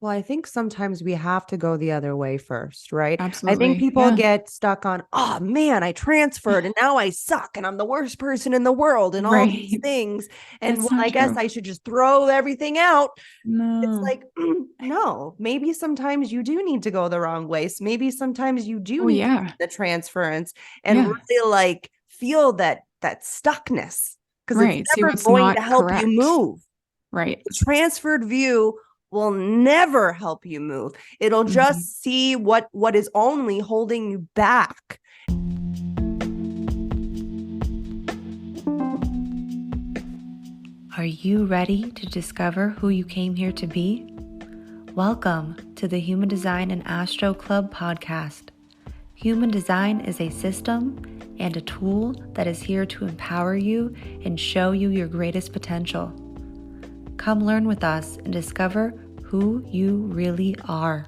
Well, I think sometimes we have to go the other way first, right? I think Absolutely. people Yeah. get stuck on, oh man, I transferred and now I suck and I'm the worst person in the world and all these Right. things. And well, That's not I guess true. I should just throw everything out. It's No. like, no, maybe sometimes you do need to go the wrong way. So maybe sometimes you do Oh, need to yeah. take the transference and Yeah. really like feel that stuckness because it's Right. See never what's going to not help you correct. move. Right. The transferred view will never help you move. It'll Hmm. just see what is only holding you back. Are you ready to discover who you came here to be? Welcome to the Human Design and Astro Club podcast. Human design is a system and a tool that is here to empower you and show you your greatest potential. Come learn with us and discover who you really are.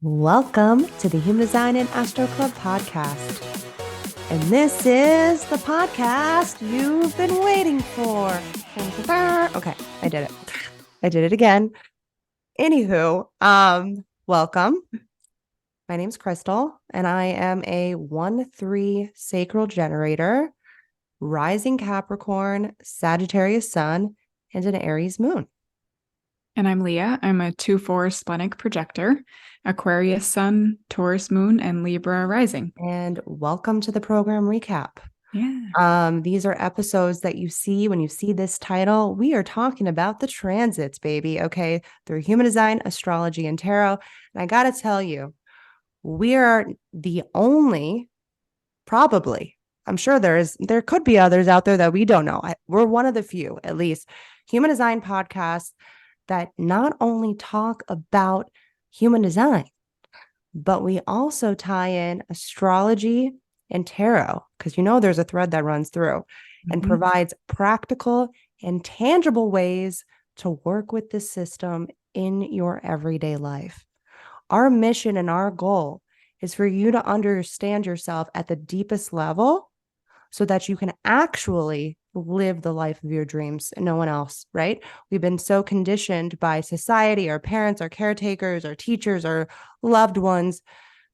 Welcome to the Human Design and Astro Club podcast. And this is the podcast you've been waiting for. Okay, I did it. I did it again. Anywho, welcome. My name's Krystle, and I am a 1-3 sacral generator, rising Capricorn, Sagittarius sun, and an Aries moon. And I'm Leah. I'm a 2/4 splenic projector, Aquarius sun, Taurus moon, and Libra rising. And welcome to the program recap. Yeah. These are episodes that you see when you see this title. We are talking about the transits, baby. Okay, through human design, astrology, and tarot. And I gotta tell you, we are the only, probably, I'm sure there could be others out there that we don't know. We're one of the few, at least, human design podcasts that not only talk about human design, but we also tie in astrology and tarot, because there's a thread that runs through and Mhm. provides practical and tangible ways to work with this system in your everyday life. Our mission and our goal is for you to understand yourself at the deepest level so that you can actually live the life of your dreams and no one else, right? We've been so conditioned by society, our parents, our caretakers, our teachers, our loved ones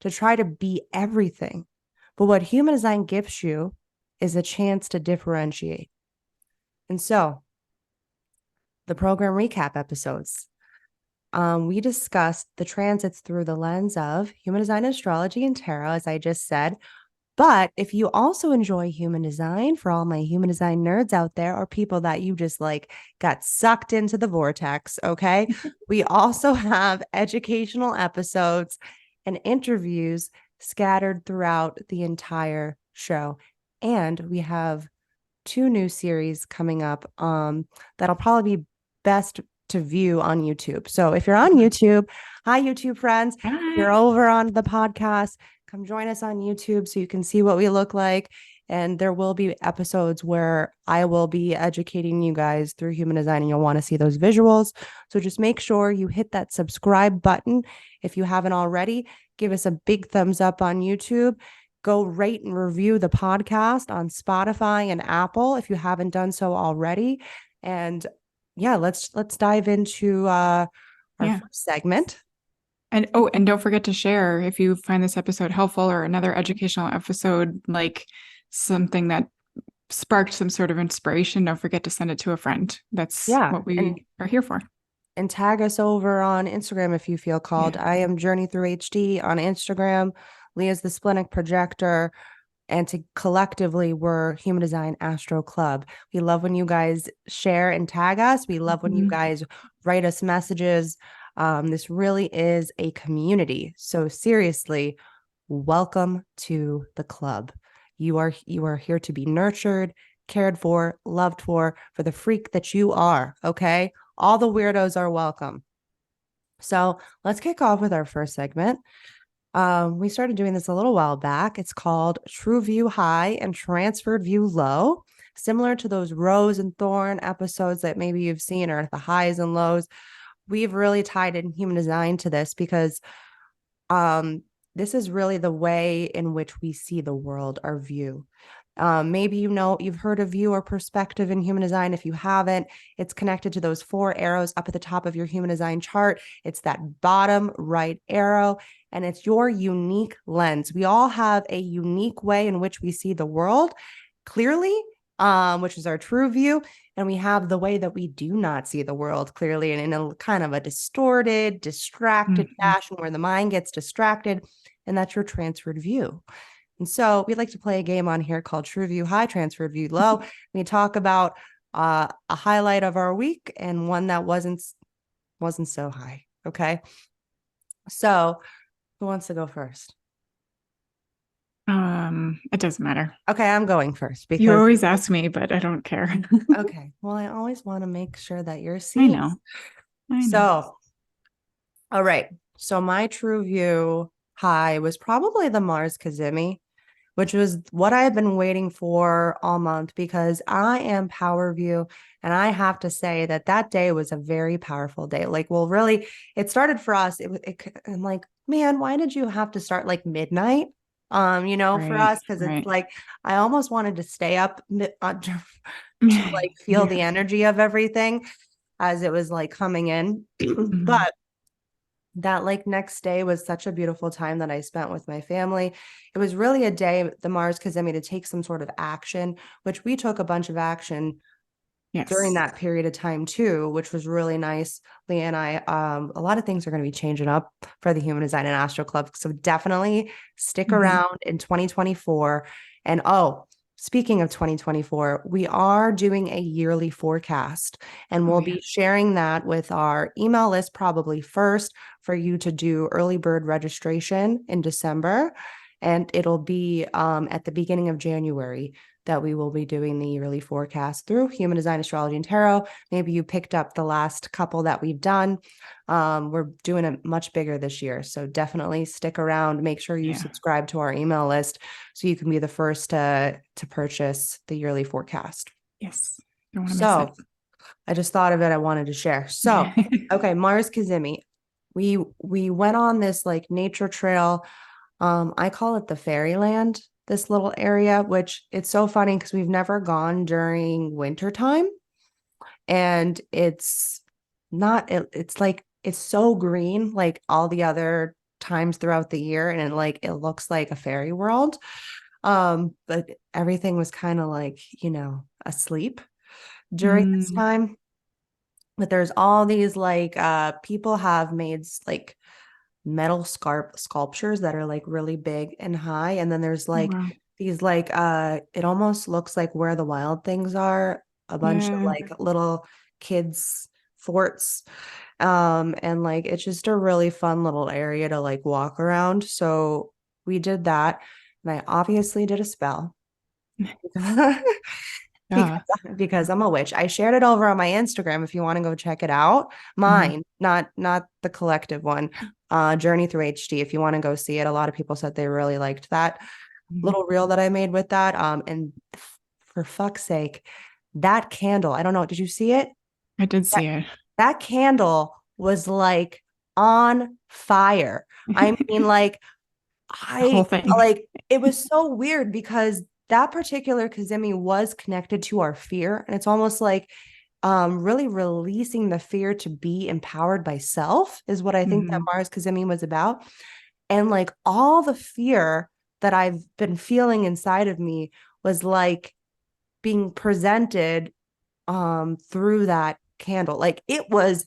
to try to be everything. But what human design gives you is a chance to differentiate. And so, the program recap episodes, we discussed the transits through the lens of human design, astrology, and tarot, as I just said. But if you also enjoy human design, for all my human design nerds out there, or people that you just like got sucked into the vortex, okay, we also have educational episodes and interviews scattered throughout the entire show. And we have 2 new series coming up that'll probably be best to view on YouTube. So if you're on YouTube, hi YouTube friends. If you're Hi. over on the podcast, come join us on YouTube so you can see what we look like. And there will be episodes where I will be educating you guys through human design and you'll want to see those visuals. So just make sure you hit that subscribe button if you haven't already. Give us a big thumbs up on YouTube. Go rate and review the podcast on Spotify and Apple if you haven't done so already. And yeah, let's dive into our Yeah. first segment. And don't forget to share if you find this episode helpful or another educational episode, like something that sparked some sort of inspiration. Don't forget to send it to a friend. That's Yeah, what we and are here for. tag us over on Instagram if you feel called. Yeah. I am Journey Through HD on Instagram. Leah's the Splenic Projector. And collectively, we're Human Design Astro Club. We love when you guys share and tag us. We love when you Mhm. guys write us messages. This really is a community. So seriously, welcome to the club. You are here to be nurtured, cared for, loved for the freak that you are. Okay, all the weirdos are welcome. So let's kick off with our first segment. We started doing this a little while back. It's called True View High and Transferred View Low, similar to those Rose and Thorn episodes that maybe you've seen, or the highs and lows. We've really tied in human design to this because this is really the way in which we see the world, our view. Maybe you've heard of view or perspective in human design. If you haven't, it's connected to those 4 arrows up at the top of your human design chart. It's that bottom right arrow, and it's your unique lens. We all have a unique way in which we see the world clearly, which is our true view. And we have the way that we do not see the world clearly and in a kind of a distorted, distracted fashion where the mind gets distracted. And that's your transferred view. And so we like to play a game on here called True View High, Transferred View Low. We talk about a highlight of our week and one that wasn't so high. Okay. So who wants to go first? It doesn't matter. Okay, I'm going first because you always ask me, but I don't care. Okay. Well, I always want to make sure that you're seen. I know. So, all right. So my true view high was probably the Mars Cazimi, which was what I had been waiting for all month because I am power view. And I have to say that day was a very powerful day. Like, well, really, it started for us. I'm like, man, why did you have to start like midnight? For us, because it's like, I almost wanted to stay up to like feel the energy of everything as it was like coming in. But that like next day was such a beautiful time that I spent with my family. It was really a day, the Mars Cazimi, to take some sort of action, which we took a bunch of action during that period of time too, which was really nice. Leah and I, a lot of things are going to be changing up for the Human Design and Astro Club. So definitely stick around in 2024. And speaking of 2024, we are doing a yearly forecast, and we'll be sharing that with our email list probably first for you to do early bird registration in December. And it'll be at the beginning of January that we will be doing the yearly forecast through Human Design, Astrology, and Tarot. Maybe you picked up the last couple that we've done. We're doing it much bigger this year. So definitely stick around. Make sure you subscribe to our email list so you can be the first to purchase the yearly forecast. Yes. Don't want to miss it. I just thought of it. I wanted to share. So, okay, Mars Cazimi. We went on this like nature trail. I call it the fairyland, this little area, which it's so funny because we've never gone during wintertime. And it's like, it's so green, like all the other times throughout the year. And it looks like a fairy world. But everything was kind of like, asleep during this time. But there's all these like, people have made like metal sculptures that are like really big and high, and then there's like these like it almost looks like Where the Wild Things Are, a bunch of like little kids forts, and like it's just a really fun little area to like walk around. So we did that, and I obviously did a spell because I'm a witch. I shared it over on my Instagram if you want to go check it out. Mine, not the collective one. Journey Through HD. If you want to go see it, a lot of people said they really liked that little reel that I made with that. And for fuck's sake, that candle, I don't know, did you see it? I did see it. That candle was like on fire. I mean, like the whole thing. Like it was so weird because that particular Cazimi was connected to our fear, and it's almost like really releasing the fear to be empowered by self is what I think that Mars Cazimi was about. And like all the fear that I've been feeling inside of me was like being presented through that candle. Like it was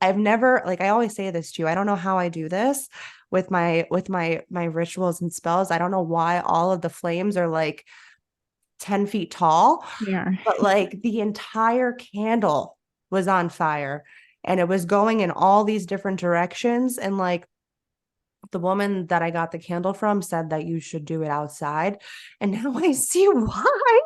I've never, like I always say this to you, I don't know how I do this with my rituals and spells. I don't know why all of the flames are like 10 feet tall. Yeah. But like the entire candle was on fire, and it was going in all these different directions. And like the woman that I got the candle from said that you should do it outside. And now I see why.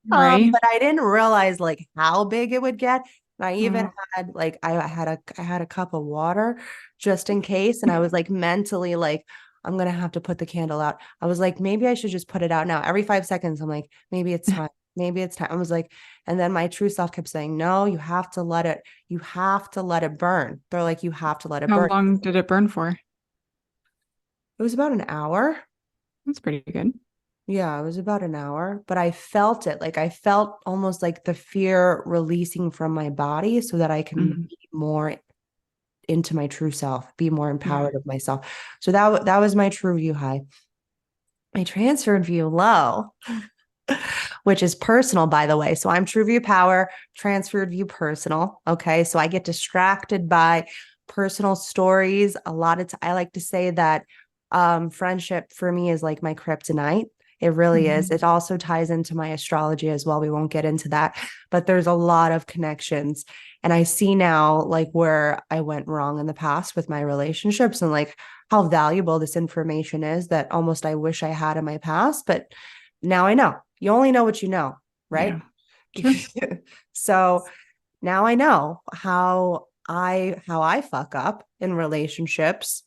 But I didn't realize like how big it would get. And I even had like, I had a cup of water just in case. And I was like mentally like, I'm going to have to put the candle out. I was like, maybe I should just put it out now. Every 5 seconds, I'm like, maybe it's time. Maybe it's time. I was like, and then my true self kept saying, no, you have to let it burn. They're like, you have to let it burn. How long did it burn for? It was about an hour. That's pretty good. Yeah, it was about an hour, but I felt it. Like I felt almost like the fear releasing from my body so that I can Mhm. be more into my true self, be more Yeah. empowered of myself. So that was my true view high. My transferred view low, which is personal, by the way. So I'm true view power, transferred view personal. Okay. So I get distracted by personal stories. A lot of I like to say that friendship for me is like my kryptonite. It really is. Mhm. It also ties into my astrology as well. We won't get into that, but there's a lot of connections. And I see now like where I went wrong in the past with my relationships and like how valuable this information is that almost I wish I had in my past. But now I know. You only know what you know, right? Yeah. True. So now I know how I fuck up in relationships.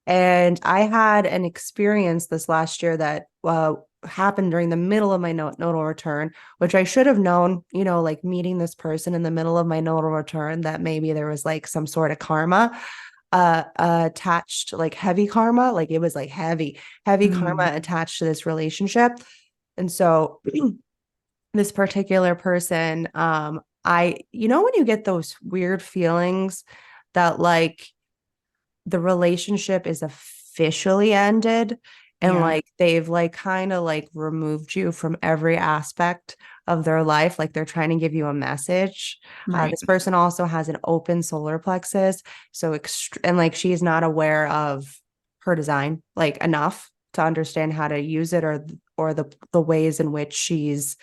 And I had an experience this last year that happened during the middle of my nodal return, which I should have known, you know, like meeting this person in the middle of my nodal return, that maybe there was like some sort of karma attached, like heavy karma, like it was like heavy karma Mm. attached to this relationship. And so this particular person, you know, when you get those weird feelings that like the relationship is officially ended and Yeah. like they've like kind of like removed you from every aspect of their life, like they're trying to give you a message. Right. This person also has an open solar plexus, so and like she's not aware of her design like enough to understand how to use it, or the ways in which she's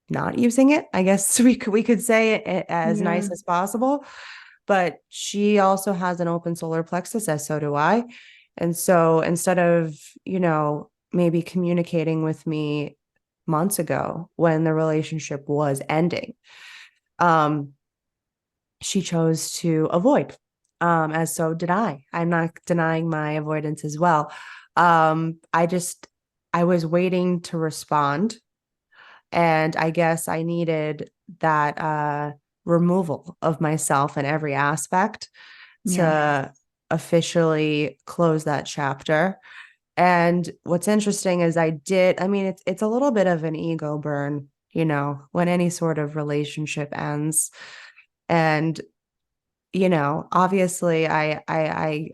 not using it. I guess we could say it as Yeah. nice as possible. But she also has an open solar plexus, as so do I. And so instead of, you know, maybe communicating with me months ago when the relationship was ending, um, she chose to avoid. As so did I. I'm not denying my avoidance as well. I was waiting to respond, and I guess I needed that removal of myself in every aspect Yeah. to officially close that chapter. And what's interesting is I mean, it's a little bit of an ego burn, you know, when any sort of relationship ends. And, you know, obviously I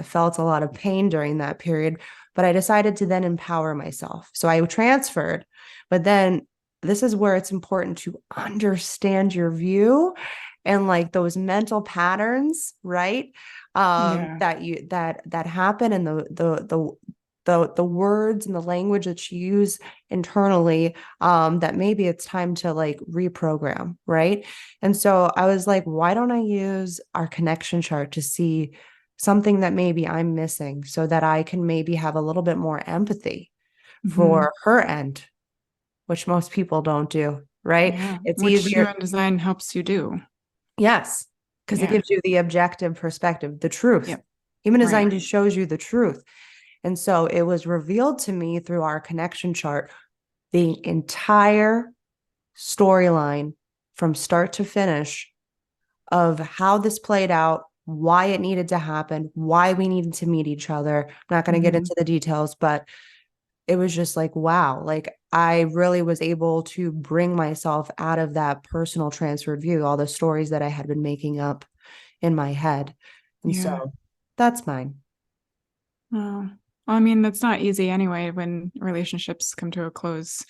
felt a lot of pain during that period, but I decided to then empower myself. So I transferred, but then this is where it's important to understand your view and like those mental patterns, right? Yeah. That happen, and the words and the language that you use internally, that maybe it's time to like reprogram, right? And so I was like, why don't I use our connection chart to see something that maybe I'm missing so that I can maybe have a little bit more empathy Hmm. for her end, which most people don't do, right? Yeah. It's Which easier. human design helps you do. Yes, because it Yeah. gives you the objective perspective, the truth. Yep. Human Right. design just shows you the truth. And so it was revealed to me through our connection chart, the entire storyline from start to finish of how this played out, why it needed to happen, why we needed to meet each other. I'm not going to get Hmm. into the details, but it was just like, wow, like I really was able to bring myself out of that personal transferred view, all the stories that I had been making up in my head. And Yeah. so that's mine. Oh, I mean, that's not easy anyway when relationships come to a close,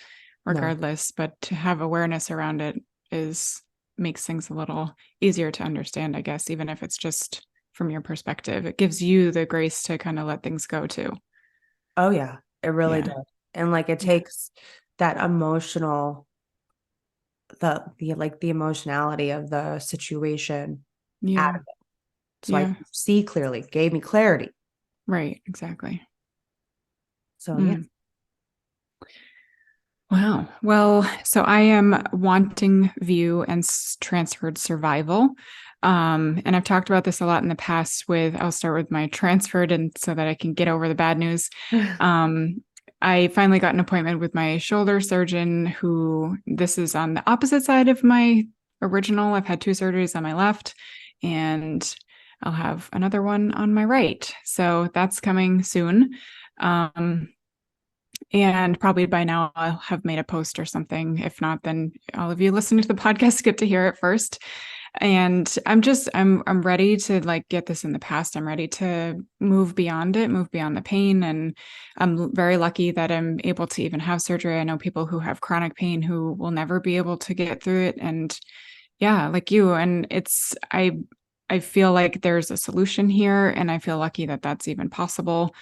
No. regardless, but to have awareness around it is makes things a little easier to understand, I guess, even if it's just from your perspective. It gives you the grace to kind of let things go too. Oh yeah, it really Yeah. does. And like it Yeah. takes that emotional, the like the emotionality of the situation out Yeah. of it. So I Yeah. can see clearly, gave me clarity. Right. Exactly. So yeah. Mm. Wow. Well, so I am wanting view and transferred survival. And I've talked about this a lot in the past I'll start with my transferred and so that I can get over the bad news. Um, I finally got an appointment with my shoulder surgeon who this is on the opposite side of my original. I've had two surgeries on my left and I'll have another one on my right. So that's coming soon. And probably by now I'll have made a post or something. If not, then all of you listening to the podcast get to hear it first. And I'm ready to like get this in the past. I'm ready to move beyond it, move beyond the pain. And I'm very lucky that I'm able to even have surgery. I know people who have chronic pain who will never be able to get through it. And yeah, like you. And I feel like there's a solution here, and I feel lucky that that's even possible.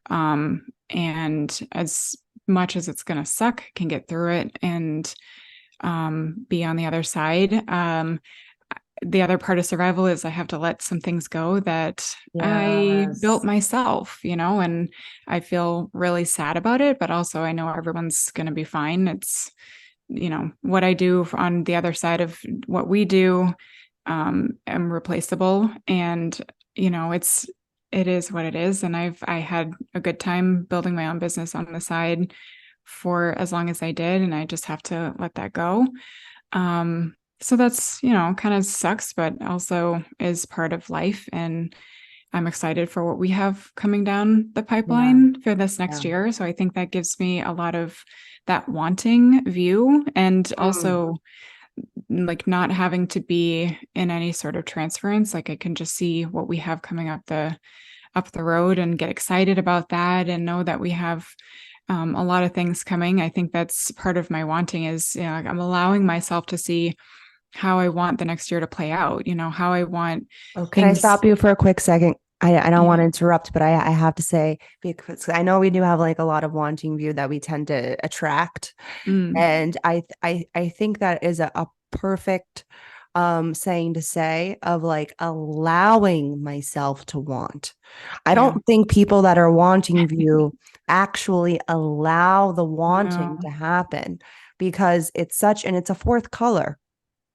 And as much as it's going to suck, I can get through it and be on the other side. The other part of survival is I have to let some things go that I built myself, and I feel really sad about it, but also I know everyone's going to be fine. It's, what I do on the other side of what we do, am replaceable, and, it is what it is. And I had a good time building my own business on the side for as long as I did. And I just have to let that go. So that's, kind of sucks, but also is part of life. And I'm excited for what we have coming down the pipeline for this next year. So I think that gives me a lot of that wanting view, and also like not having to be in any sort of transference. Like I can just see what we have coming up the road and get excited about that, and know that we have a lot of things coming. I think that's part of my wanting is, I'm allowing myself to see how I want the next year to play out, how I want. Oh, can I stop you for a quick second? I don't want to interrupt, but I have to say, because I know we do have like a lot of wanting view that we tend to attract. And I think that is a perfect saying to say of like allowing myself to want. I don't think people that are wanting view actually allow the wanting to happen, because it's a fourth color.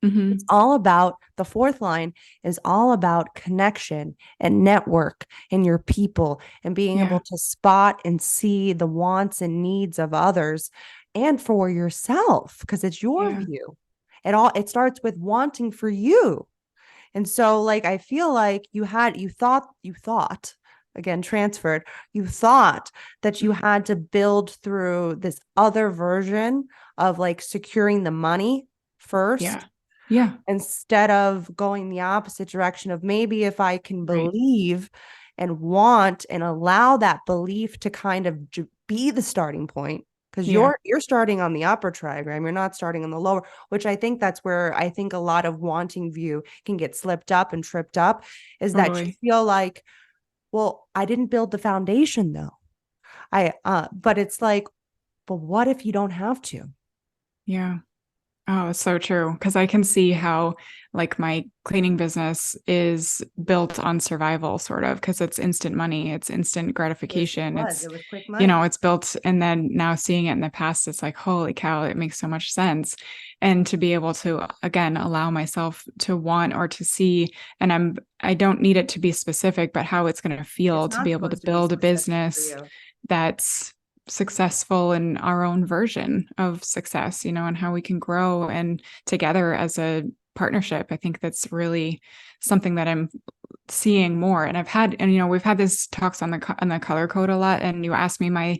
It's all about, the fourth line is all about connection and network and your people, and being able to spot and see the wants and needs of others and for yourself, because it's your view. It starts with wanting for you. And so like, I feel like you thought, again, transferred, you thought that you had to build through this other version of like securing the money first. Yeah. Instead of going the opposite direction of, maybe if I can believe and want and allow that belief to kind of be the starting point, because you're starting on the upper trigram, you're not starting on the lower, which I think that's where I think a lot of wanting view can get slipped up and tripped up, is that you feel like, well, I didn't build the foundation though. But it's like, but what if you don't have to? Yeah. Oh, it's so true. Because I can see how like my cleaning business is built on survival, sort of, because it's instant money, it's instant gratification. It was quick money. It's built. And then now seeing it in the past, it's like, holy cow, it makes so much sense. And to be able to, again, allow myself to want or to see, and I don't need it to be specific, but how it's going to feel to be able to build a business that's successful in our own version of success, and how we can grow and together as a partnership. I think that's really something that I'm seeing more. And we've had this talks on the color code a lot. And you asked me my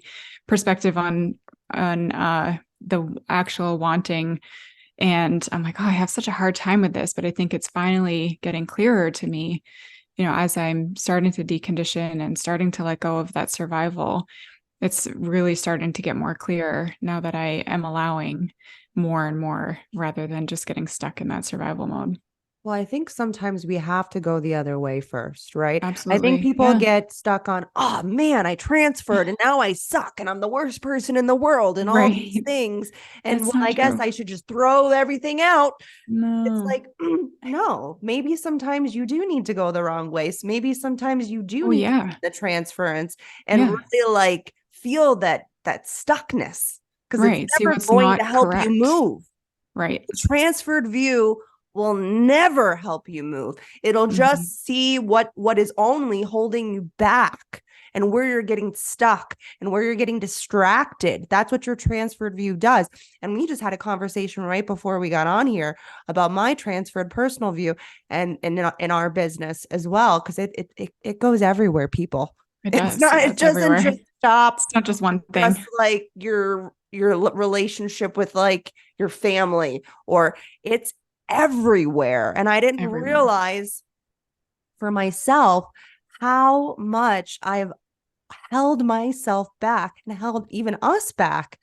perspective on the actual wanting. And I'm like, oh, I have such a hard time with this, but I think it's finally getting clearer to me, as I'm starting to decondition and starting to let go of that survival. It's really starting to get more clear now that I am allowing more and more, rather than just getting stuck in that survival mode. Well, I think sometimes we have to go the other way first, right? Absolutely. I think people get stuck on, oh man, I transferred and now I suck and I'm the worst person in the world and all these things. And I guess I should just throw everything out. No. It's like, no, maybe sometimes you do need to go the wrong way. So maybe sometimes you do need to do the transference and really like feel that stuckness, because it's never going to help you move. Right. The transferred view will never help you move. It'll just see what is only holding you back and where you're getting stuck and where you're getting distracted. That's what your transferred view does. And we just had a conversation right before we got on here about my transferred personal view and in our business as well, because it goes everywhere, people. It does. It doesn't just stop It's not just one just thing. like your relationship with like your family, or it's everywhere. And I didn't Everywhere. realize for myself how much I've held myself back and held even us back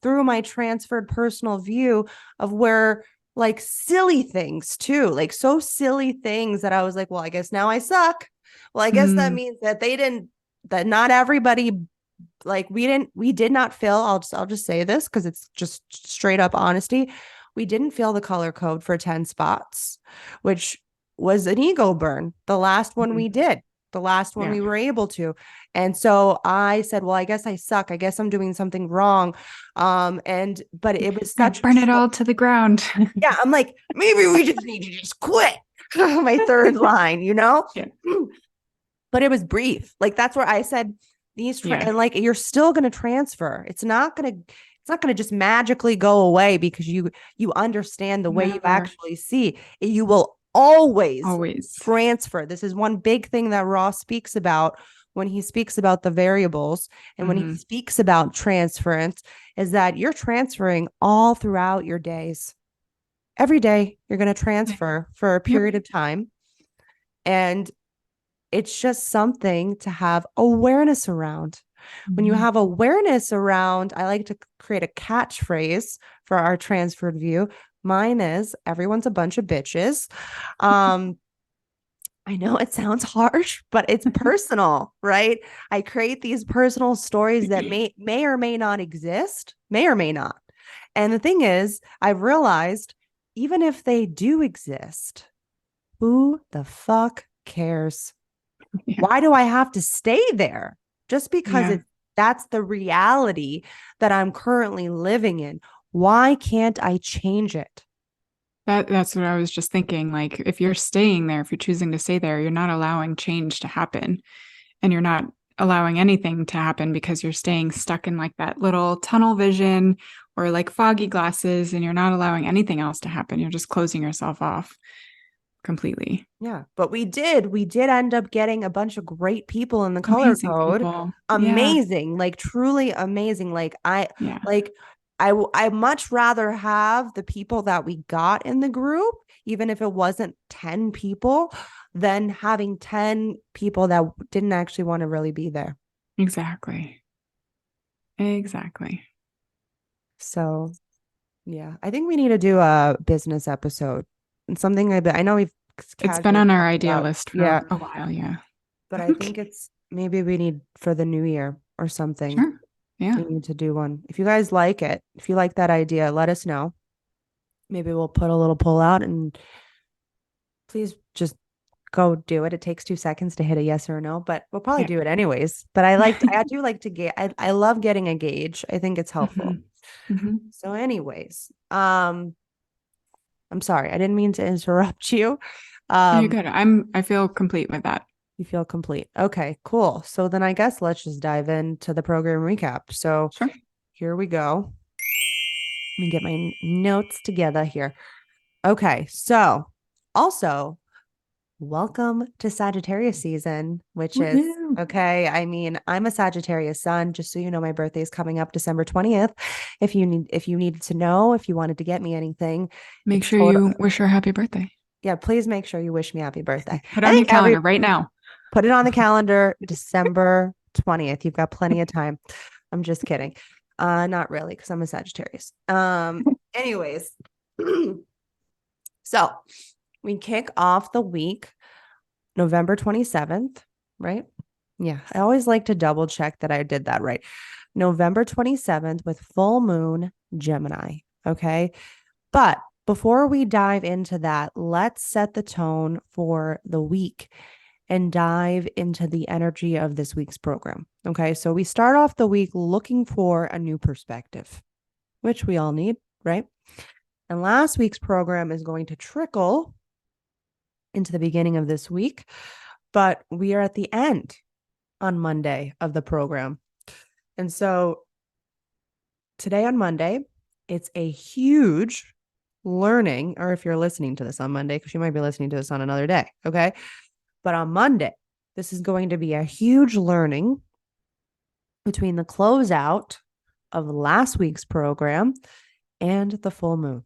through my transferred personal view of where like silly things too, like so silly things that I was like, well, I guess now I suck. Well, I guess that means that that not everybody, like we did not fill, I'll just say this because it's just straight up honesty. We didn't fill the color code for 10 spots, which was an ego burn. The last one we did, the last one Yeah. we were able to. And so I said, well, I guess I suck. I guess I'm doing something wrong. But it was such Burn it all to the ground. yeah, I'm like, maybe we just need to just quit. My third line, you know? Yeah. But it was brief. Like that's where I said Yeah. and like you're still going to transfer. It's not going to just magically go away because you understand the way you Never. actually see. You will always Always. transfer. This is one big thing that Ross speaks about when he speaks about the variables and when he speaks about transference, is that you're transferring all throughout your days. Every day you're going to transfer for a period of time. And it's just something to have awareness around. When you have awareness around, I like to create a catchphrase for our transferred view. Mine is everyone's a bunch of bitches. I know it sounds harsh, but it's personal, right? I create these personal stories that may or may not exist, may or may not. And the thing is, I've realized even if they do exist, who the fuck cares? Yeah. Why do I have to stay there? Just because that's the reality that I'm currently living in. Why can't I change it? That's what I was just thinking. Like, if you're staying there, if you're choosing to stay there, you're not allowing change to happen. And you're not allowing anything to happen because you're staying stuck in like that little tunnel vision or like foggy glasses, and you're not allowing anything else to happen. You're just closing yourself off completely. Yeah, but we did end up getting a bunch of great people in the color Amazing code. people. Amazing, like truly amazing. Like I much rather have the people that we got in the group, even if it wasn't 10 people, than having 10 people that didn't actually want to really be there. Exactly. So, yeah, I think we need to do a business episode and something I know we've It's been on our idea about, list for a while. Yeah. but I think it's maybe we need for the new year or something. Sure. Yeah. We need to do one. If you guys like it, if you like that idea, let us know. Maybe we'll put a little poll out and please just go do it. It takes 2 seconds to hit a yes or a no, but we'll probably do it anyways. But I do like to get, I love getting a gauge. I think it's helpful. So anyways, I'm sorry. I didn't mean to interrupt you. You're good. I feel complete with that. You feel complete. Okay, cool. So then I guess let's just dive into the program recap. So Sure. Here we go. Let me get my notes together here. Okay, so also welcome to Sagittarius season, which is okay. I mean, I'm a Sagittarius sun, just so you know, my birthday is coming up December 20th. If you needed to know, if you wanted to get me anything, make sure you wish her happy birthday. Yeah, please make sure you wish me happy birthday. Put it on your calendar right now. Put it on the calendar, December 20th. You've got plenty of time. I'm just kidding. Not really, because I'm a Sagittarius. Anyways, so we kick off the week November 27th, right? Yeah, I always like to double check that I did that right. November 27th with full moon Gemini. Okay. But before we dive into that, let's set the tone for the week and dive into the energy of this week's program. Okay, so we start off the week looking for a new perspective, which we all need, right? And last week's program is going to trickle into the beginning of this week, but we are at the end on Monday of the program. And so today on Monday, it's a huge learning, or if you're listening to this on Monday, because you might be listening to this on another day, okay? But on Monday, this is going to be a huge learning between the closeout of last week's program and the full moon.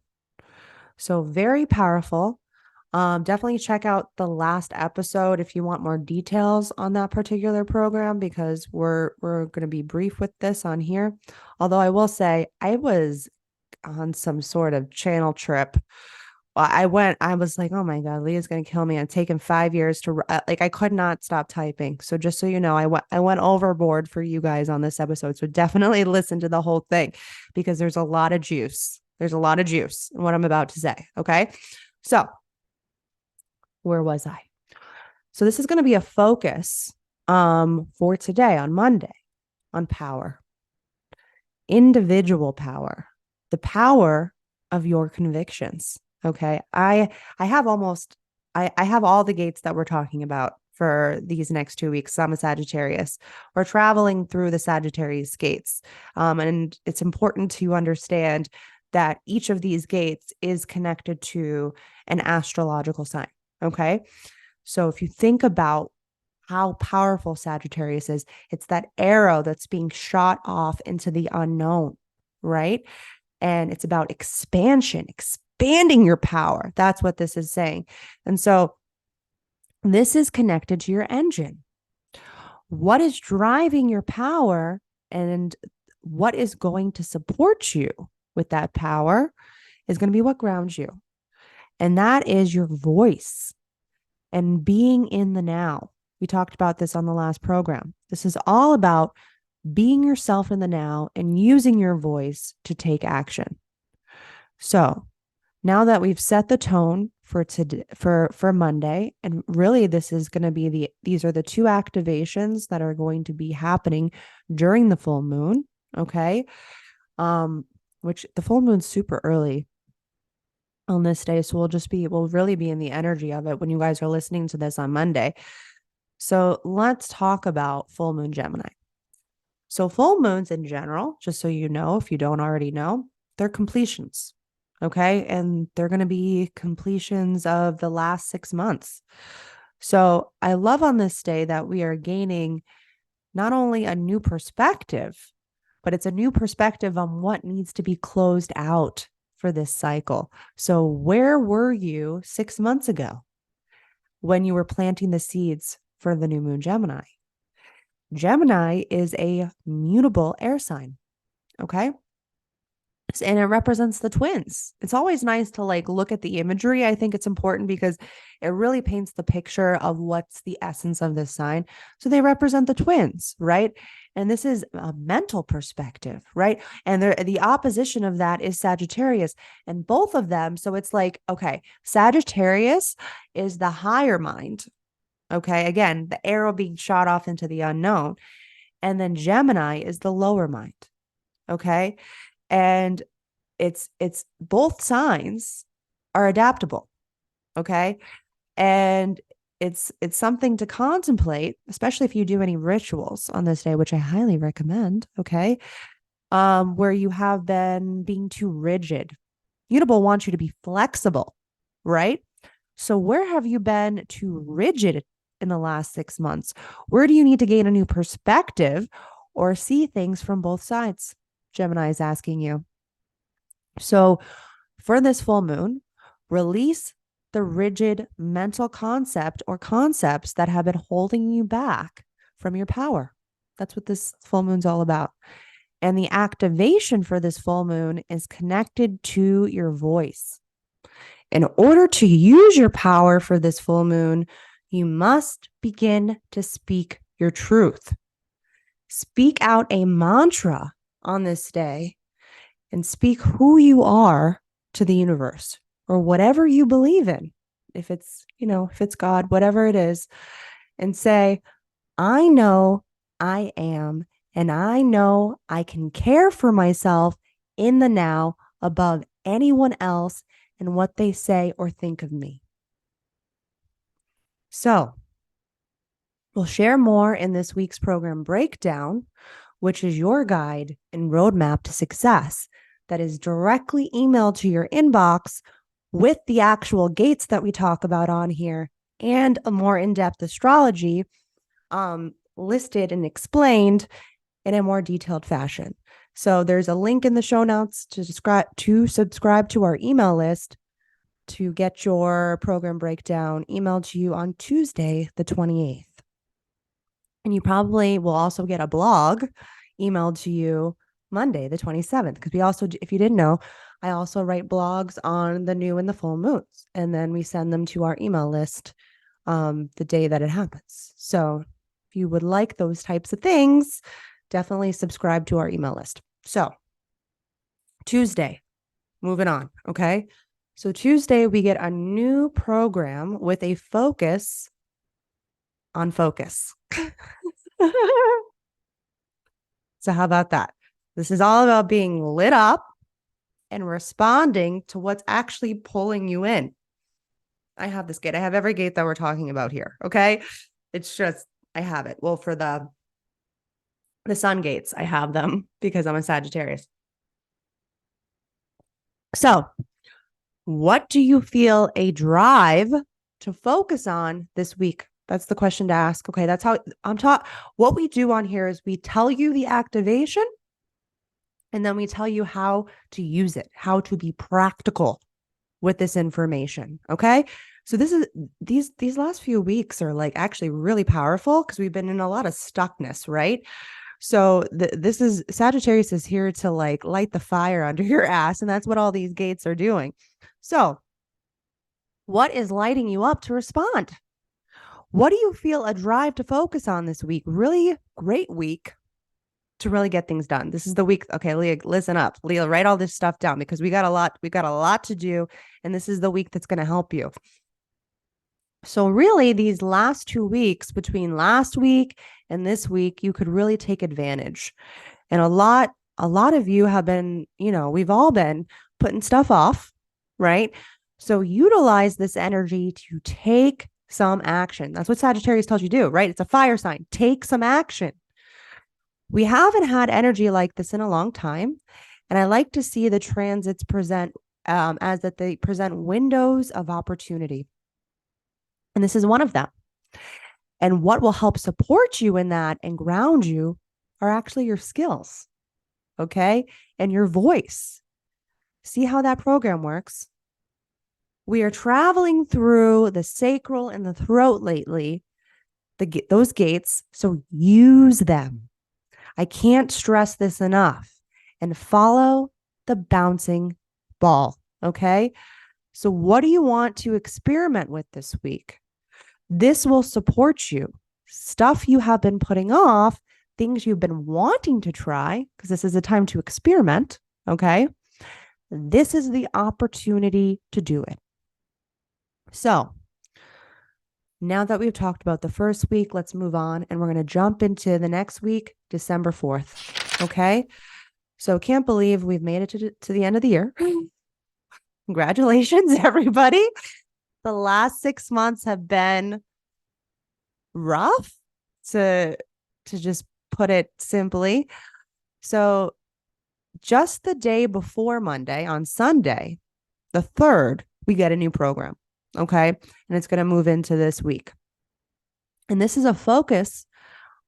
So very powerful. Definitely check out the last episode if you want more details on that particular program, because we're going to be brief with this on here. Although I will say I was on some sort of channel trip. I was like, oh my God, Leah's going to kill me. I'm taking 5 years to like, I could not stop typing. So just so you know, I went overboard for you guys on this episode. So definitely listen to the whole thing, because there's a lot of juice. There's a lot of juice in what I'm about to say. Okay. So where was I? So this is going to be a focus for today on Monday on power, individual power, the power of your convictions. Okay. I have I have all the gates that we're talking about for these next 2 weeks. I'm a Sagittarius. We're traveling through the Sagittarius gates. And it's important to understand that each of these gates is connected to an astrological sign. Okay. So if you think about how powerful Sagittarius is, it's that arrow that's being shot off into the unknown, right? And it's about expansion, expanding your power. That's what this is saying. And so this is connected to your engine. What is driving your power and what is going to support you with that power is going to be what grounds you. And that is your voice and being in the now. We talked about this on the last program. This is all about being yourself in the now and using your voice to take action. So now that we've set the tone for today, for Monday, and really this is going to be these are the 2 activations that are going to be happening during the full moon. Okay. Which the full moon's super early on this day. So we'll really be in the energy of it when you guys are listening to this on Monday. So let's talk about full moon Gemini. So full moons in general, just so you know, if you don't already know, they're completions. Okay. And they're going to be completions of the last 6 months. So I love on this day that we are gaining not only a new perspective, but it's a new perspective on what needs to be closed out for this cycle. So where were you 6 months ago when you were planting the seeds for the new moon Gemini? Gemini is a mutable air sign. Okay. And it represents the twins. It's always nice to look at the imagery. I think it's important because it really paints the picture of what's the essence of this sign. So they represent the twins, right? And this is a mental perspective, right? And the opposition of that is Sagittarius, and both of them. So it's okay, Sagittarius is the higher mind. Okay. Again, the arrow being shot off into the unknown. And then Gemini is the lower mind. Okay. And it's both signs are adaptable. Okay. And it's something to contemplate, especially if you do any rituals on this day, which I highly recommend. Okay. Where you have been being too rigid. Mutable wants you to be flexible, right? So where have you been too rigid in the last 6 months? Where do you need to gain a new perspective or see things from both sides? Gemini is asking you. So for this full moon, release the rigid mental concept or concepts that have been holding you back from your power. That's what this full moon's all about. And the activation for this full moon is connected to your voice. In order to use your power for this full moon, you must begin to speak your truth. Speak out a mantra on this day and speak who you are to the universe or whatever you believe in. If it's God, whatever it is, and say, I know I am, and I know I can care for myself in the now above anyone else and what they say or think of me. So we'll share more in this week's program breakdown, which is your guide and roadmap to success that is directly emailed to your inbox with the actual gates that we talk about on here and a more in-depth astrology listed and explained in a more detailed fashion. So there's a link in the show notes to subscribe to our email list to get your program breakdown emailed to you on Tuesday, the 28th. And you probably will also get a blog emailed to you Monday, the 27th, because we also, if you didn't know, I also write blogs on the new and the full moons, and then we send them to our email list the day that it happens. So if you would like those types of things, definitely subscribe to our email list. So Tuesday, moving on. Okay. So Tuesday, we get a new program with a focus on focus. So how about that? This is all about being lit up and responding to what's actually pulling you in. I have this gate. I have every gate that we're talking about here. Okay. It's just, I have it. Well, for the sun gates, I have them because I'm a Sagittarius. So what do you feel a drive to focus on this week? That's the question to ask. Okay. That's how I'm taught. What we do on here is we tell you the activation, and then we tell you how to use it, how to be practical with this information. Okay. So these last few weeks are like actually really powerful because we've been in a lot of stuckness, right? So this is Sagittarius is here to like light the fire under your ass. And that's what all these gates are doing. So what is lighting you up to respond? What do you feel a drive to focus on this week? Really great week to really get things done. This is the week. Okay, Leah, listen up. Leah, write all this stuff down because we got a lot to do. And this is the week that's going to help you. So really these last 2 weeks between last week and this week, you could really take advantage. And a lot of you have been, we've all been putting stuff off, right? So utilize this energy to take some action. That's what Sagittarius tells you to do, right? It's a fire sign. Take some action. We haven't had energy like this in a long time. And I like to see the transits present as that they present windows of opportunity. And this is one of them. And what will help support you in that and ground you are actually your skills. Okay. And your voice. See how that program works? We are traveling through the sacral and the throat lately, those gates. So use them. I can't stress this enough. And follow the bouncing ball. Okay. So what do you want to experiment with this week? This will support you. Stuff you have been putting off, things you've been wanting to try, because this is a time to experiment. Okay. This is the opportunity to do it. So now that we've talked about the first week, let's move on and we're going to jump into the next week, December 4th. Okay. So can't believe we've made it to the end of the year. Congratulations, everybody. The last 6 months have been rough to just put it simply. So just the day before Monday, on Sunday, the 3rd, we get a new program. Okay. And it's going to move into this week. And this is a focus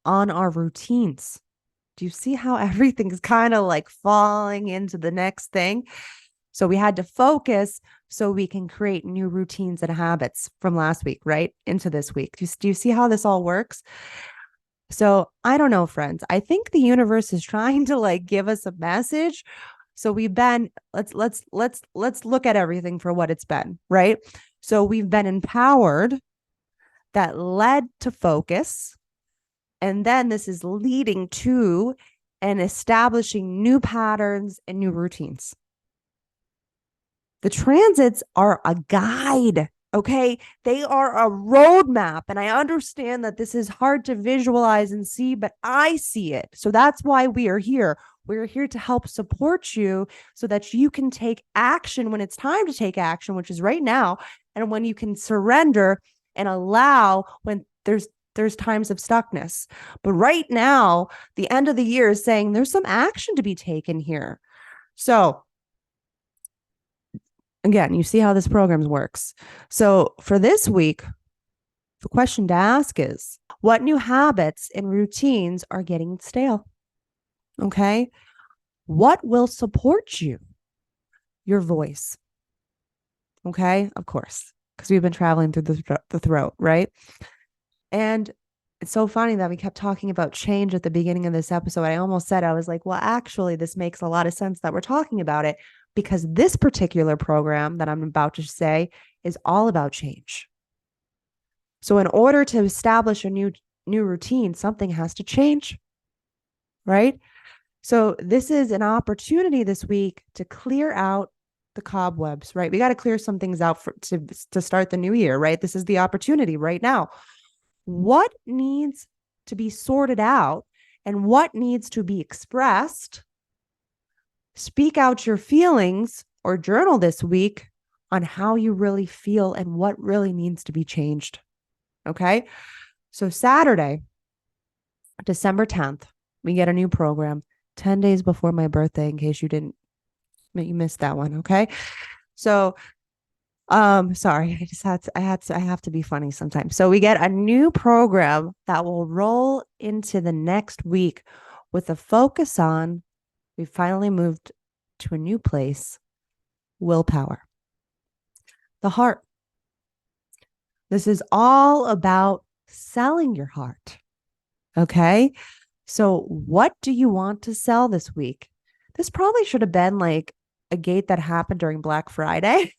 on our routines. Do you see how everything's kind of like falling into the next thing? So we had to focus so we can create new routines and habits from last week, right? Into this week. Do you see how this all works? So I don't know, friends. I think the universe is trying to like give us a message. So we've been, let's look at everything for what it's been, right? So we've been empowered. That led to focus. And then this is leading to and establishing new patterns and new routines. The transits are a guide, okay? They are a roadmap. And I understand that this is hard to visualize and see, but I see it. So that's why we are here. We're here to help support you so that you can take action when it's time to take action, which is right now. And when you can surrender and allow when there's times of stuckness. But right now, the end of the year is saying there's some action to be taken here. So again, you see how this program works. So for this week, the question to ask is, what new habits and routines are getting stale? Okay. What will support you? Your voice. Okay. Of course, because we've been traveling through the throat, right? And it's so funny that we kept talking about change at the beginning of this episode. I almost said, I was like, well, actually, this makes a lot of sense that we're talking about it, because this particular program that I'm about to say is all about change. So in order to establish a new routine, something has to change, right? So this is an opportunity this week to clear out the cobwebs, right? We got to clear some things out to start the new year, right? This is the opportunity right now. What needs to be sorted out and what needs to be expressed? Speak out your feelings or journal this week on how you really feel and what really needs to be changed. Okay. So Saturday, December 10th, we get a new program 10 days before my birthday, in case you missed that one. Okay. So, sorry, I have to be funny sometimes. So we get a new program that will roll into the next week with a focus on, we finally moved to a new place, willpower, the heart. This is all about selling your heart. Okay. So what do you want to sell this week? This probably should have been like a gate that happened during Black Friday.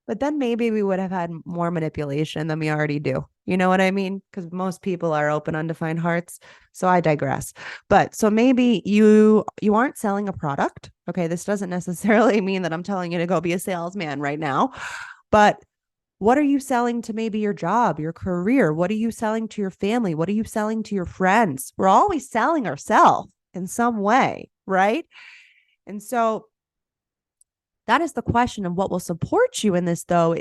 But then maybe we would have had more manipulation than we already do. You know what I mean? Because most people are open, undefined hearts. So I digress. But so maybe you aren't selling a product. Okay. This doesn't necessarily mean that I'm telling you to go be a salesman right now. But what are you selling to maybe your job, your career? What are you selling to your family? What are you selling to your friends? We're always selling ourselves in some way, right? And so that is the question of what will support you in this, though,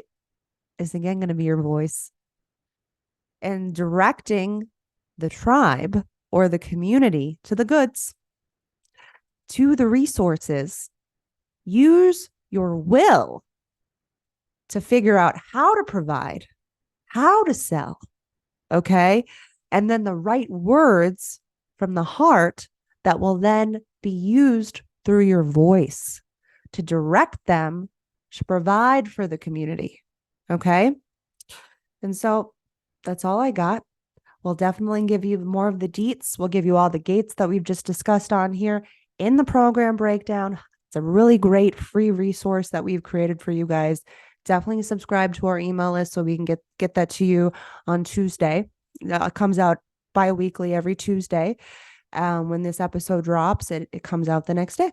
is again going to be your voice and directing the tribe or the community to the goods, to the resources. Use your will to figure out how to provide, how to sell, okay? And then the right words from the heart that will then be used through your voice to direct them to provide for the community, okay? And so that's all I got. We'll definitely give you more of the deets. We'll give you all the gates that we've just discussed on here in the program breakdown. It's a really great free resource that we've created for you guys. Definitely subscribe to our email list so we can get that to you on Tuesday. It comes out bi-weekly every Tuesday. When this episode drops, it comes out the next day.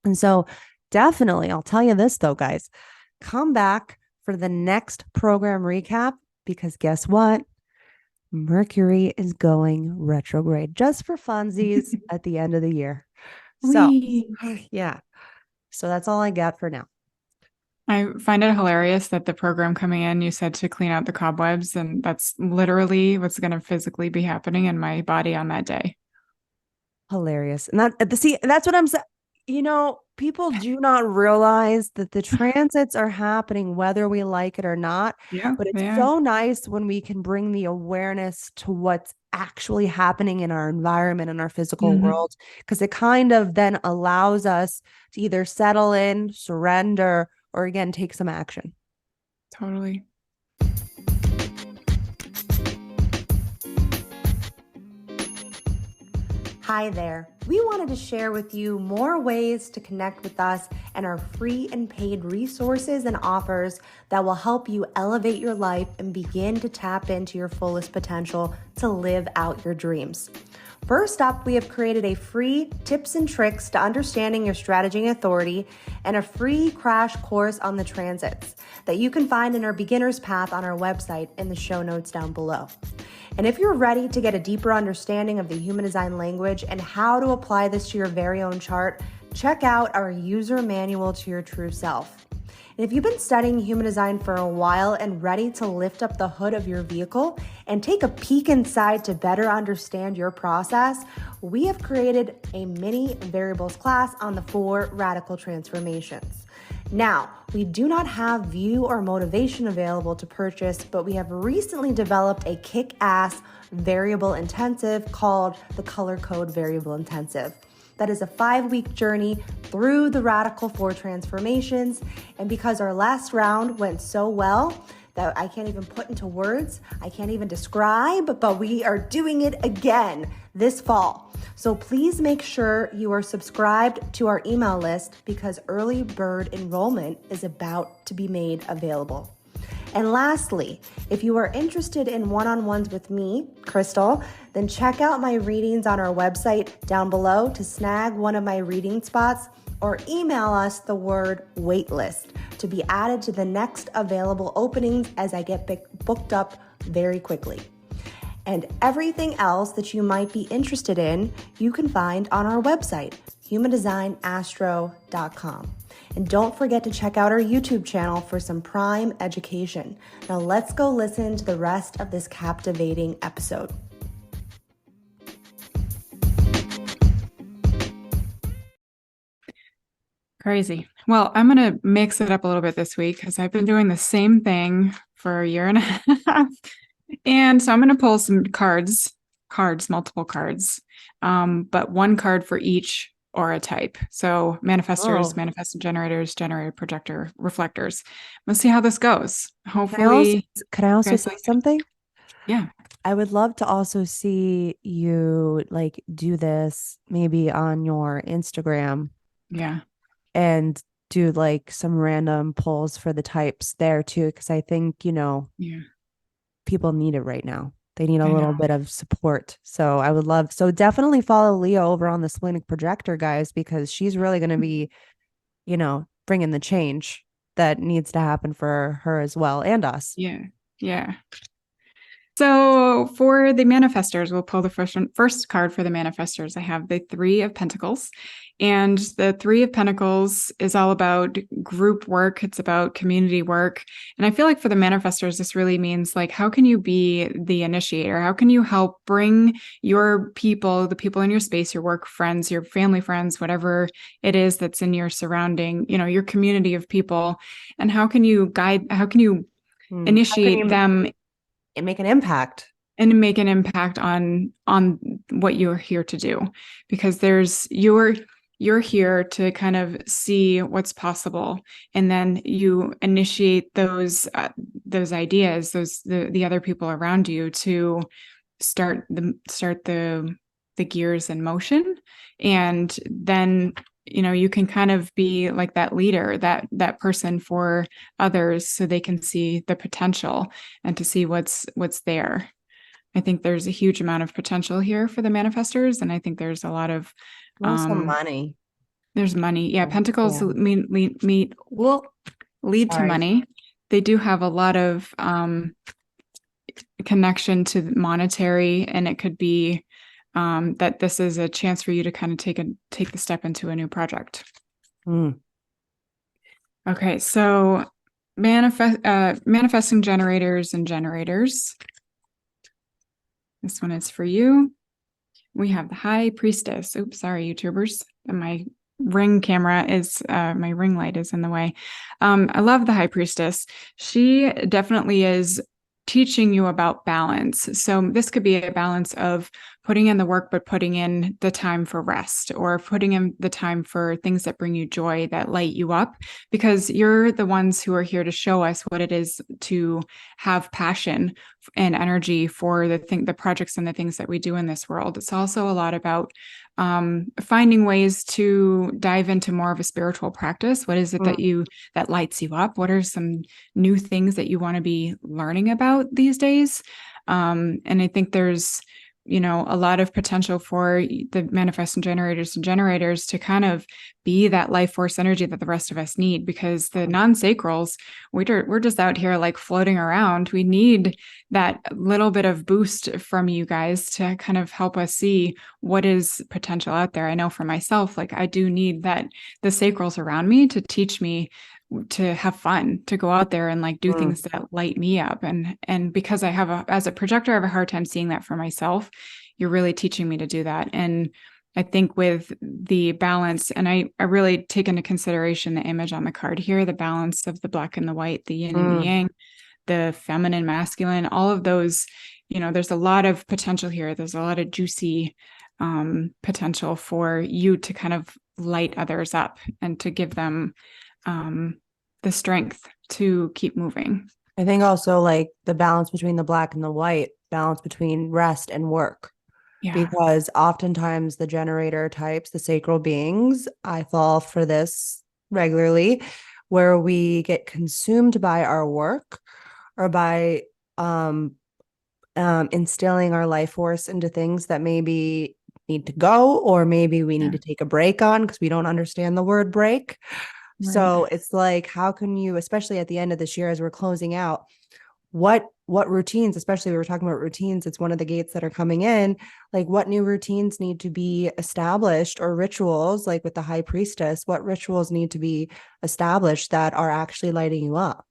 And so definitely, I'll tell you this though, guys, come back for the next program recap, because guess what? Mercury is going retrograde just for funsies at the end of the year. So yeah. So that's all I got for now. I find it hilarious that the program coming in, you said to clean out the cobwebs, and that's literally what's going to physically be happening in my body on that day. Hilarious. And that's what I'm saying. People do not realize that the transits are happening whether we like it or not. Yeah, but it's so nice when we can bring the awareness to what's actually happening in our environment and our physical world, because it kind of then allows us to either settle in, surrender, or again, take some action. Totally. Hi there. We wanted to share with you more ways to connect with us and our free and paid resources and offers that will help you elevate your life and begin to tap into your fullest potential to live out your dreams. First up, we have created a free tips and tricks to understanding your strategy and authority and a free crash course on the transits that you can find in our beginner's path on our website in the show notes down below. And if you're ready to get a deeper understanding of the human design language and how to apply this to your very own chart, check out our user manual to your true self. And if you've been studying human design for a while and ready to lift up the hood of your vehicle and take a peek inside to better understand your process, we have created a mini variables class on the 4 radical transformations. Now, we do not have view or motivation available to purchase, but we have recently developed a kick-ass variable intensive called the Color Code Variable Intensive. That is a 5-week journey through the Radical 4 transformations. And because our last round went so well that I can't even put into words, I can't even describe, but we are doing it again this fall. So please make sure you are subscribed to our email list because early bird enrollment is about to be made available. And lastly, if you are interested in one-on-ones with me, Krystle, then check out my readings on our website down below to snag one of my reading spots, or email us the word waitlist to be added to the next available openings as I get booked up very quickly. And everything else that you might be interested in, you can find on our website, humandesignastro.com. And don't forget to check out our YouTube channel for some prime education. Now let's go listen to the rest of this captivating episode. Crazy. Well, I'm going to mix it up a little bit this week because I've been doing the same thing for a year and a half. And so I'm going to pull some cards, multiple cards, but one card for each aura type. So manifestors, manifesting generators, generator, projector, reflectors. Let's see how this goes. Hopefully. Can I also say something? Yeah. I would love to also see you like do this maybe on your Instagram. Yeah. And do like some random polls for the types there too. Because I think, people need it right now. They need a little bit of support. So I would love, so definitely follow Leah over on the Splenic Projector, guys, because she's really going to be, bringing the change that needs to happen for her as well and us. Yeah. Yeah. So for the manifestors, we'll pull the first card for the manifestors. I have the 3 of Pentacles, and the 3 of Pentacles is all about group work. It's about community work. And I feel like for the manifestors, this really means like, how can you be the initiator? How can you help bring your people, the people in your space, your work friends, your family friends, whatever it is that's in your surrounding, your community of people, and how can you guide, how can you initiate them and make an impact on what you're here to do, because you're here to kind of see what's possible, and then you initiate those ideas, the other people around you to start the gears in motion, and then you can kind of be like that leader, that person for others, so they can see the potential and to see what's there. I think there's a huge amount of potential here for the manifestors, and I think there's a lot of money. There's money. Yeah, Pentacles lead to money. They do have a lot of connection to monetary, and it could be that this is a chance for you to kind of take the step into a new project. Okay, so manifesting generators and generators. This one is for you. We have the High Priestess. Oops, sorry, YouTubers. My ring camera is, my ring light is in the way. I love the High Priestess. She definitely is teaching you about balance. So this could be a balance of putting in the work, but putting in the time for rest, or putting in the time for things that bring you joy, that light you up, because you're the ones who are here to show us what it is to have passion and energy for the projects and the things that we do in this world. It's also a lot about finding ways to dive into more of a spiritual practice. What is it that lights you up? What are some new things that you want to be learning about these days? And I think there's a lot of potential for the manifesting generators and generators to kind of be that life force energy that the rest of us need, because the non-sacrals, we're just out here like floating around. We need that little bit of boost from you guys to kind of help us see what is potential out there. I know for myself, like I do need the sacrals around me to teach me to have fun, to go out there and like do things that light me up. And because as a projector, I have a hard time seeing that for myself. You're really teaching me to do that. And I think with the balance, and I really take into consideration the image on the card here, the balance of the black and the white, the yin and the yang, the feminine, masculine, all of those, there's a lot of potential here. There's a lot of juicy potential for you to kind of light others up and to give them the strength to keep moving. I think also like the balance between the black and the white, balance between rest and work. Yeah. Because oftentimes the generator types, the sacral beings, I fall for this regularly, where we get consumed by our work or by instilling our life force into things that maybe need to go, or maybe we need to take a break on because we don't understand the word break. Right. So it's like, how can you, especially at the end of this year, as we're closing out, what routines, especially we were talking about routines, it's one of the gates that are coming in, like what new routines need to be established, or rituals, like with the high priestess, what rituals need to be established that are actually lighting you up?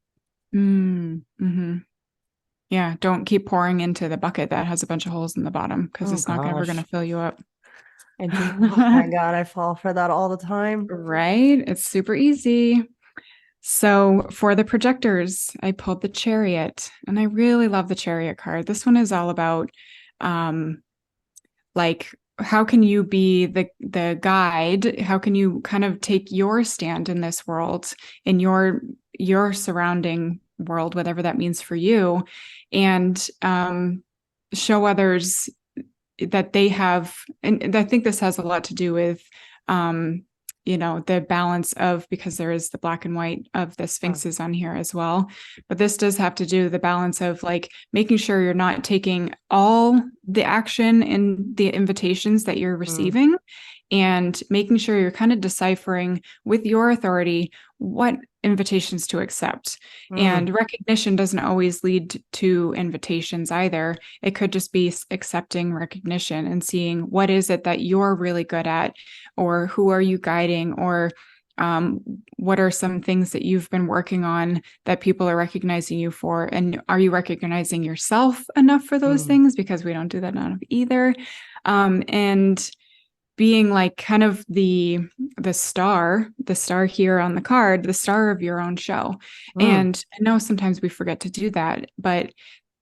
Mm-hmm. Yeah, don't keep pouring into the bucket that has a bunch of holes in the bottom, because it's not ever going to fill you up. And oh my God, I fall for that all the time. Right? It's super easy. So for the projectors, I pulled the Chariot, and I really love the Chariot card. This one is all about like, how can you be the guide? How can you kind of take your stand in this world, in your surrounding world, whatever that means for you, and show others that they have, and I think this has a lot to do with the balance of, because there is the black and white of the sphinxes on here as well. But this does have to do the balance of like making sure you're not taking all the action in the invitations that you're receiving, and making sure you're kind of deciphering with your authority what invitations to accept. And recognition doesn't always lead to invitations either. It could just be accepting recognition and seeing what is it that you're really good at, or who are you guiding, or what are some things that you've been working on that people are recognizing you for, and are you recognizing yourself enough for those things, because we don't do that enough either. And being like kind of the star here on the card, the star of your own show. And I know sometimes we forget to do that, but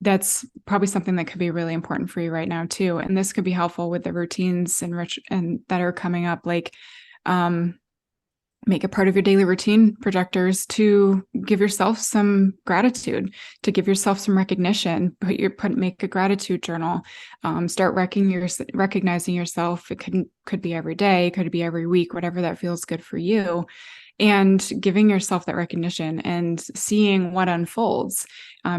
that's probably something that could be really important for you right now too. And this could be helpful with the routines and that are coming up, like make it part of your daily routine, projectors, to give yourself some gratitude, to give yourself some recognition. Make a gratitude journal. Start recognizing yourself. It could be every day, could be every week, whatever that feels good for you. And giving yourself that recognition and seeing what unfolds,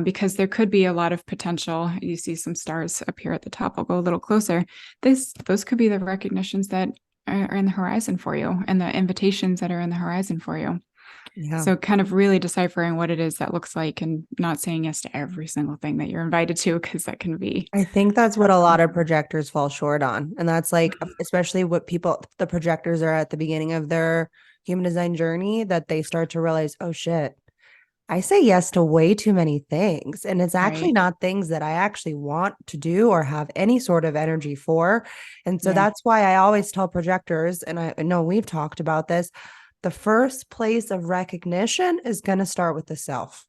because there could be a lot of potential. You see some stars up here at the top. I'll go a little closer. Those could be the recognitions that are in the horizon for you, and the invitations that are in the horizon for you. Yeah. So kind of really deciphering what it is that looks like, and not saying yes to every single thing that you're invited to, because that can be. I think that's what a lot of projectors fall short on. And that's like, especially what the projectors are at the beginning of their human design journey, that they start to realize, oh shit, I say yes to way too many things. And it's actually not things that I actually want to do or have any sort of energy for. And so that's why I always tell projectors, and I know we've talked about this, the first place of recognition is going to start with the self.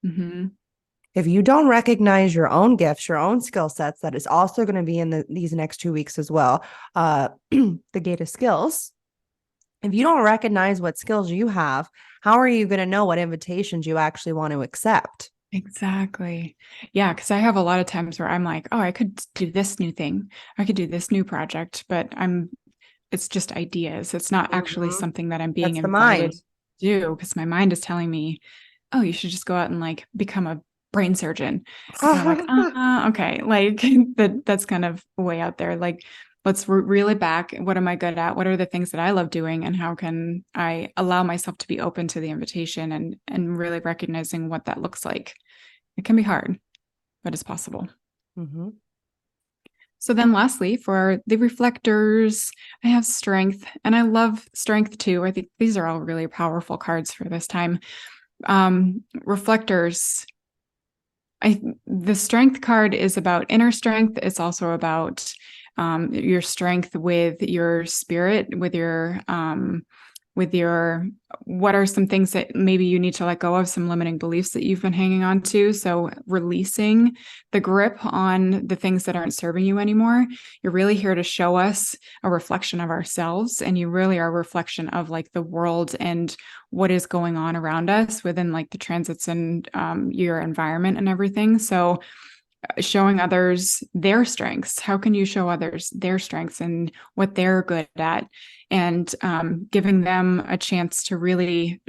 If you don't recognize your own gifts, your own skill sets, that is also going to be in these next 2 weeks as well. The gate of skills. If you don't recognize what skills you have, how are you going to know what invitations you actually want to accept? Exactly. Yeah, because I have a lot of times where I'm like, oh, I could do this new thing. I could do this new project, but it's just ideas. It's not actually something that I'm being invited to do, because my mind is telling me, oh, you should just go out and like become a brain surgeon. And I'm like, okay, like that's kind of way out there. Like, let's reel it back. What am I good at? What are the things that I love doing? And how can I allow myself to be open to the invitation, and really recognizing what that looks like? It can be hard, but it's possible. So then lastly, for the reflectors, I have strength, and I love strength too. I think these are all really powerful cards for this time. Reflectors, the strength card is about inner strength. It's also about your strength with your spirit, with your, what are some things that maybe you need to let go of, some limiting beliefs that you've been hanging on to. So releasing the grip on the things that aren't serving you anymore. You're really here to show us a reflection of ourselves. And you really are a reflection of like the world and what is going on around us within like the transits and your environment and everything. So showing others their strengths. How can you show others their strengths and what they're good at? And giving them a chance to really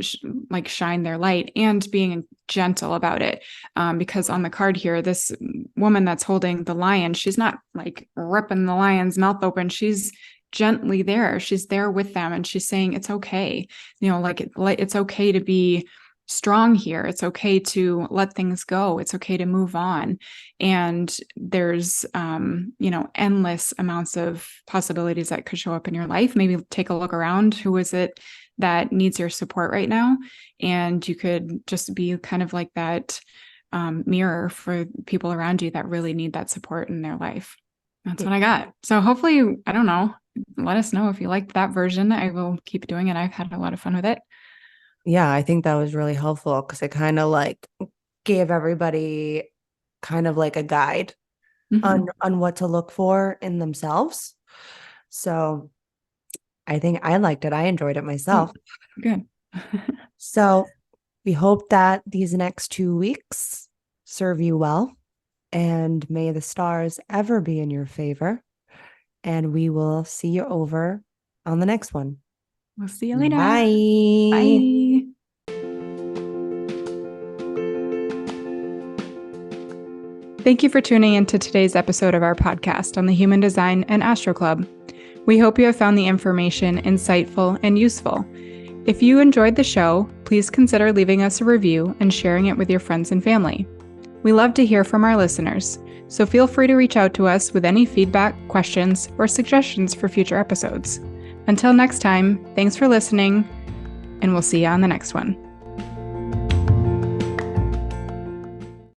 shine their light and being gentle about it. Because on the card here, this woman that's holding the lion, she's not like ripping the lion's mouth open. She's gently there. She's there with them. And she's saying, it's okay. It's okay to be strong here. It's okay to let things go. It's okay to move on. And there's, endless amounts of possibilities that could show up in your life. Maybe take a look around. Who is it that needs your support right now? And you could just be kind of like that mirror for people around you that really need that support in their life. That's what I got. So hopefully, I don't know, let us know if you liked that version. I will keep doing it. I've had a lot of fun with it. Yeah, I think that was really helpful because it kind of like gave everybody kind of like a guide on what to look for in themselves. So I think I liked it. I enjoyed it myself. Good. So we hope that these next 2 weeks serve you well, and may the stars ever be in your favor. And we will see you over on the next one. We'll see you later. Bye. Bye. Thank you for tuning into today's episode of our podcast on the Human Design and Astro Club. We hope you have found the information insightful and useful. If you enjoyed the show, please consider leaving us a review and sharing it with your friends and family. We love to hear from our listeners, so feel free to reach out to us with any feedback, questions, or suggestions for future episodes. Until next time, thanks for listening, and we'll see you on the next one.